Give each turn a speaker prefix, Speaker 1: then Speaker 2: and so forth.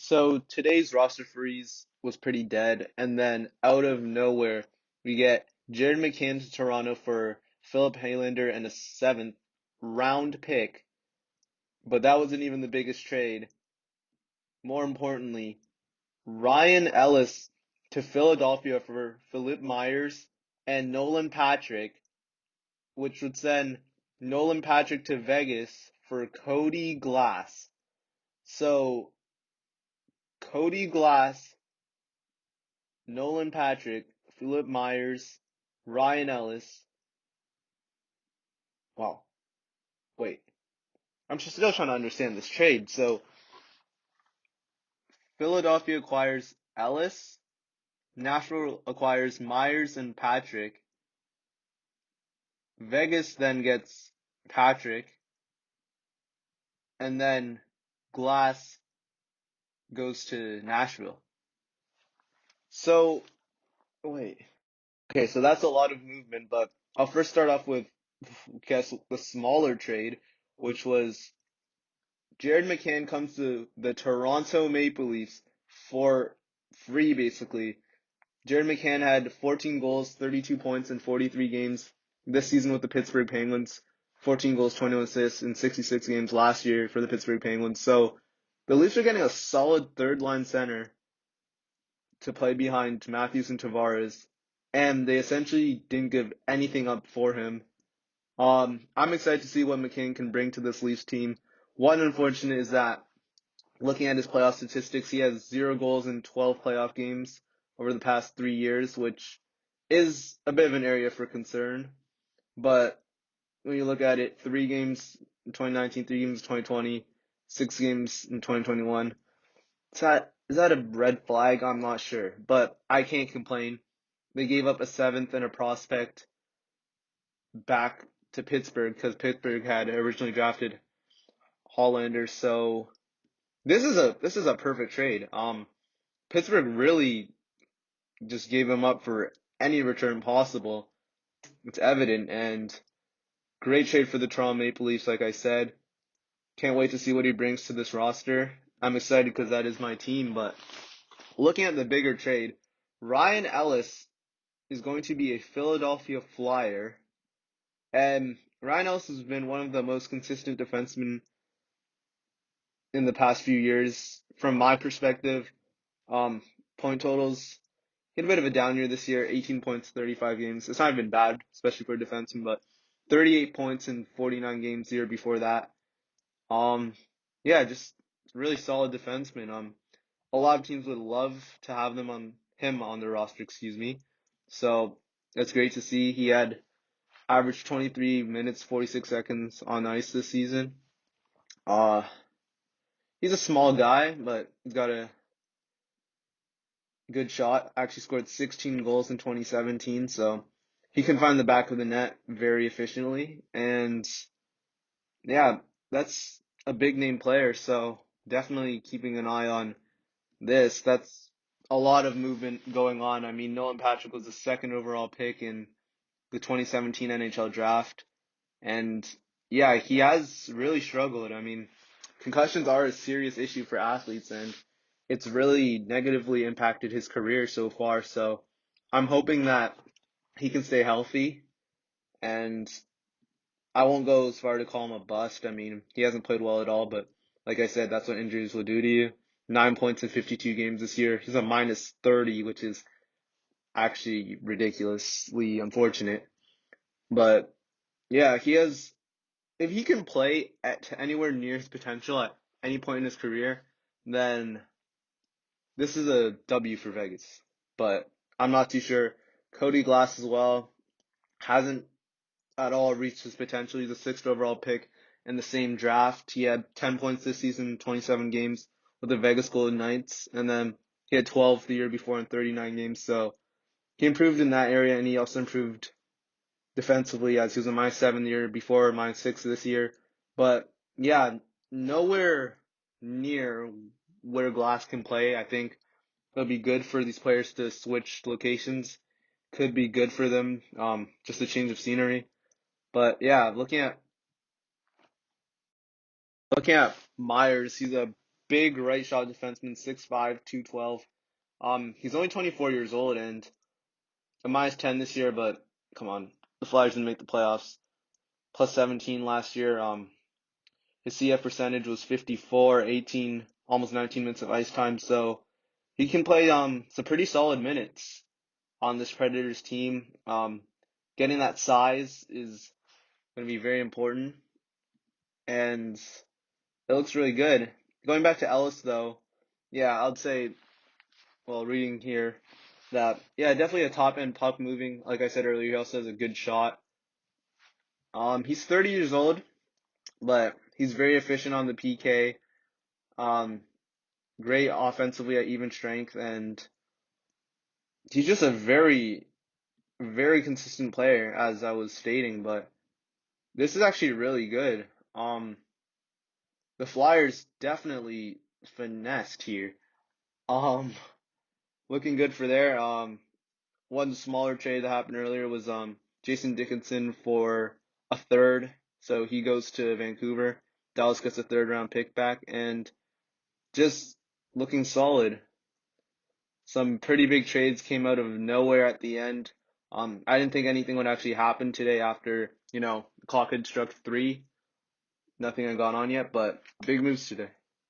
Speaker 1: So today's roster freeze was pretty dead, and then out of nowhere, we get Jared McCann to Toronto for Philip Haylander and a seventh round pick. But that wasn't even the biggest trade. More importantly, Ryan Ellis to Philadelphia for Philip Myers and Nolan Patrick, which would send Nolan Patrick to Vegas for Cody Glass. So Cody Glass, Nolan Patrick, Philip Myers, Ryan Ellis. Wow. Wait. I'm still trying to understand this trade. So Philadelphia acquires Ellis, Nashville acquires Myers and Patrick. Vegas then gets Patrick, and then Glass goes to Nashville. So, wait. Okay, so that's a lot of movement, but I'll first start off with, I guess, the smaller trade, which was Jared McCann comes to the Toronto Maple Leafs for free, basically. Jared McCann had 14 goals, 32 points in 43 games this season with the Pittsburgh Penguins. 14 goals, 21 assists in 66 games last year for the Pittsburgh Penguins. So the Leafs are getting a solid third line center to play behind Matthews and Tavares, and they essentially didn't give anything up for him. I'm excited to see what McCann can bring to this Leafs team. One unfortunate is that looking at his playoff statistics, he has 0 goals in 12 playoff games over the past 3 years, which is a bit of an area for concern. But when you look at it, 3 games in 2019, 3 games in 2020, 6 games in 2021, is that a red flag? I'm not sure, but I can't complain. They gave up a seventh and a prospect back to Pittsburgh because Pittsburgh had originally drafted Hollander. So this is a perfect trade. Pittsburgh really just gave him up for any return possible. It's evident, and great trade for the Toronto Maple Leafs, like I said. Can't wait to see what he brings to this roster. I'm excited because that is my team, but looking at the bigger trade, Ryan Ellis is going to be a Philadelphia Flyer, and Ryan Ellis has been one of the most consistent defensemen in the past few years. From my perspective, point totals, he had a bit of a down year this year, 18 points, 35 games. It's not even bad, especially for a defenseman, but 38 points in 49 games the year before that. Um, yeah, just really solid defenseman. A lot of teams would love to have him on the roster, excuse me. So it's great to see. He had averaged 23 minutes, 46 seconds on ice this season. Uh, he's a small guy, but he's got a good shot. Actually scored 16 goals in 2017, so he can find the back of the net very efficiently. And yeah, that's a big name player, so definitely keeping an eye on this. That's a lot of movement going on. I mean, Nolan Patrick was the second overall pick in the 2017 NHL draft. And yeah, he has really struggled. I mean, concussions are a serious issue for athletes, and it's really negatively impacted his career so far. So I'm hoping that he can stay healthy, and I won't go as far to call him a bust. I mean, he hasn't played well at all, but like I said, that's what injuries will do to you. 9 points in 52 games this year. He's a minus 30, which is actually ridiculously unfortunate. But yeah, if he can play at anywhere near his potential at any point in his career, then this is a W for Vegas. But I'm not too sure. Cody Glass as well hasn't at all reached his potential. He's a sixth overall pick in the same draft. He had 10 points this season in 27 games with the Vegas Golden Knights, and then he had 12 the year before in 39 games. So he improved in that area, and he also improved defensively as he was a -7 the year before, -6 this year. But yeah, nowhere near where Glass can play. I think it'll be good for these players to switch locations. Could be good for them, just a change of scenery. But yeah, looking at Myers, he's a big right shot defenseman, 6'5", 212. He's only 24 years old and a -10 this year, but come on, the Flyers didn't make the playoffs. Plus 17 last year. His CF percentage was 54, 18, almost 19 minutes of ice time, so he can play some pretty solid minutes on this Predators team. Getting that size is going to be very important, and it looks really good. Going back to Ellis, though, yeah, I'd say, well, reading here, that, yeah, definitely a top end puck moving. Like I said earlier, he also has a good shot. He's 30 years old, but he's very efficient on the PK. Um, Great offensively at even strength, and he's just a very, very consistent player, as I was stating. But this is actually really good. The Flyers definitely finessed here. Um, Looking good for there. One smaller trade that happened earlier was Jason Dickinson for a third, so he goes to Vancouver. Dallas gets a third round pick back, and just looking solid. Some pretty big trades came out of nowhere at the end. I didn't think anything would actually happen today after, the clock had struck 3. Nothing had gone on yet, but big moves today.